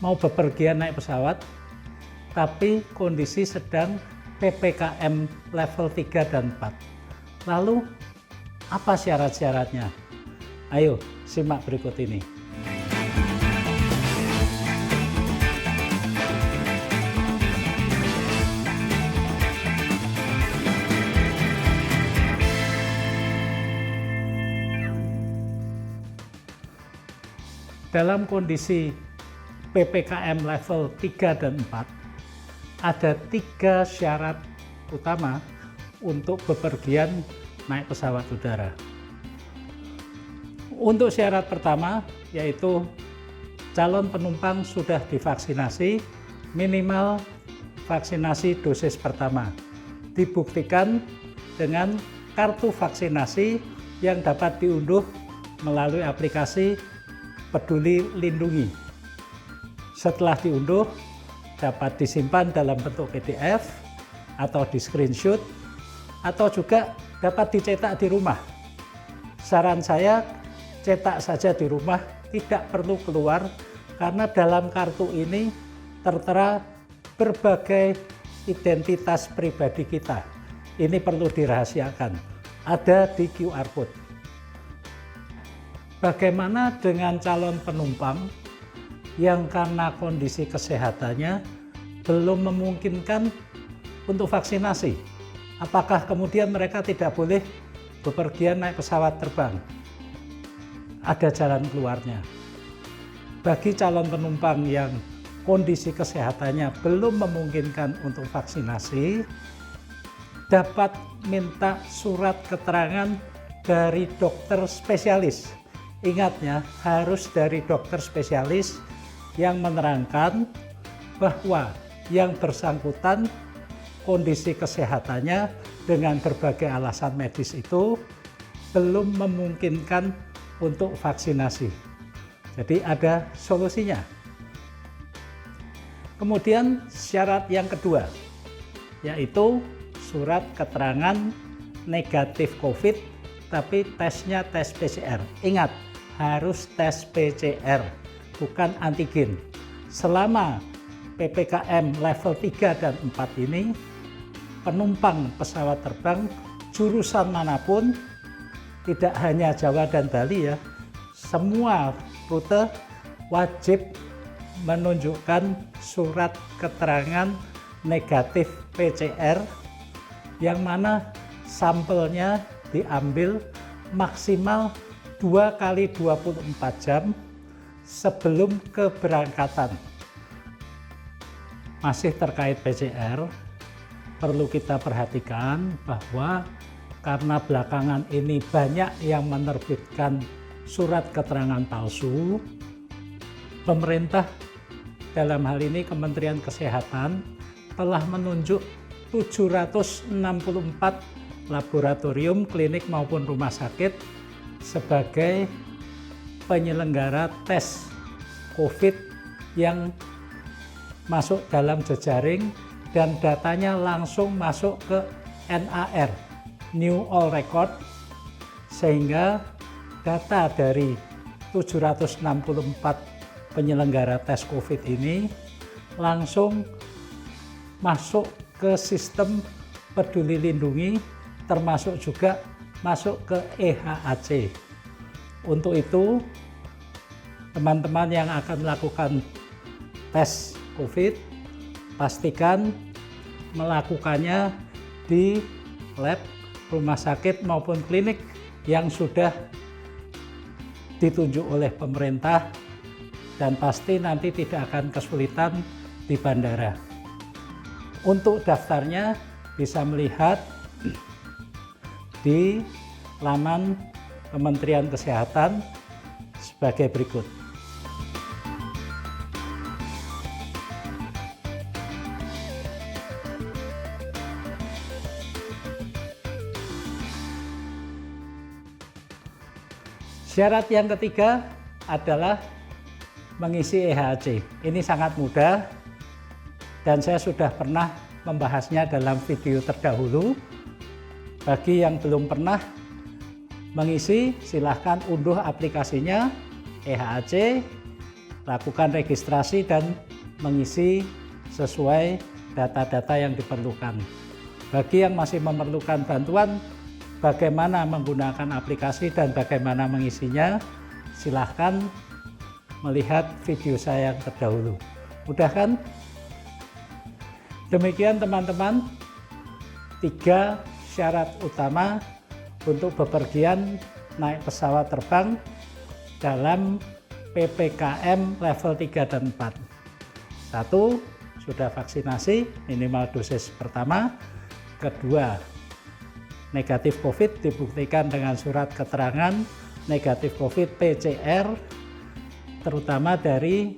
mau bepergian naik pesawat, tapi kondisi sedang PPKM level 3 dan 4. Lalu, apa syarat-syaratnya? Ayo, simak berikut ini. Dalam kondisi PPKM level 3 dan 4, ada 3 syarat utama untuk bepergian naik pesawat udara. Untuk syarat pertama, yaitu calon penumpang sudah divaksinasi, minimal vaksinasi dosis pertama. Dibuktikan dengan kartu vaksinasi yang dapat diunduh melalui aplikasi Peduli Lindungi. Setelah diunduh, dapat disimpan dalam bentuk PDF atau di screenshot, atau juga dapat dicetak di rumah. Saran saya, cetak saja di rumah, tidak perlu keluar, karena dalam kartu ini tertera berbagai identitas pribadi kita. Ini perlu dirahasiakan, ada di QR code. Bagaimana dengan calon penumpang yang karena kondisi kesehatannya belum memungkinkan untuk vaksinasi? Apakah kemudian mereka tidak boleh bepergian naik pesawat terbang? Ada jalan keluarnya. Bagi calon penumpang yang kondisi kesehatannya belum memungkinkan untuk vaksinasi, dapat minta surat keterangan dari dokter spesialis. Ingatnya, harus dari dokter spesialis yang menerangkan bahwa yang bersangkutan kondisi kesehatannya dengan berbagai alasan medis itu belum memungkinkan untuk vaksinasi. Jadi ada solusinya. Kemudian syarat yang kedua, yaitu surat keterangan negatif COVID, tapi tesnya tes PCR. Ingat, harus tes PCR, bukan antigen. Selama PPKM level 3 dan 4 ini, penumpang pesawat terbang jurusan manapun, tidak hanya Jawa dan Bali ya, semua rute wajib menunjukkan surat keterangan negatif PCR, yang mana sampelnya diambil maksimal 2 kali 24 jam sebelum keberangkatan. Masih terkait PCR, perlu kita perhatikan bahwa karena belakangan ini banyak yang menerbitkan surat keterangan palsu, pemerintah dalam hal ini Kementerian Kesehatan telah menunjuk 764 laboratorium, klinik maupun rumah sakit sebagai penyelenggara tes COVID yang masuk dalam jejaring dan datanya langsung masuk ke NAR, New All Record, sehingga data dari 764 penyelenggara tes COVID ini langsung masuk ke sistem Peduli Lindungi, termasuk juga masuk ke EHAC. Untuk itu, teman-teman yang akan melakukan tes COVID, pastikan melakukannya di lab, rumah sakit maupun klinik yang sudah ditunjuk oleh pemerintah, dan pasti nanti tidak akan kesulitan di bandara. Untuk daftarnya bisa melihat di laman Kementerian Kesehatan sebagai berikut. Syarat yang ketiga adalah mengisi EHAC. Ini sangat mudah dan saya sudah pernah membahasnya dalam video terdahulu. Bagi yang belum pernah mengisi, silahkan unduh aplikasinya EHAC, lakukan registrasi dan mengisi sesuai data-data yang diperlukan. Bagi yang masih memerlukan bantuan bagaimana menggunakan aplikasi dan bagaimana mengisinya, silahkan melihat video saya yang terdahulu. Mudah kan? Demikian teman-teman, 3 syarat utama untuk bepergian naik pesawat terbang dalam PPKM level 3 dan 4. 1. Sudah vaksinasi minimal dosis pertama. Kedua, negatif COVID dibuktikan dengan surat keterangan negatif COVID PCR, terutama dari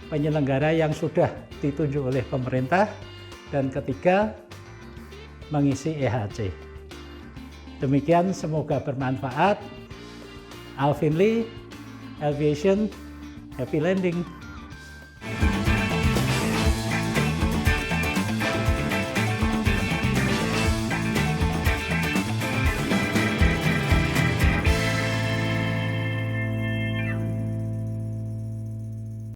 penyelenggara yang sudah ditunjuk oleh pemerintah. Dan ketiga, mengisi EHC. Demikian, semoga bermanfaat. Alvin Lee, Aviation, happy landing.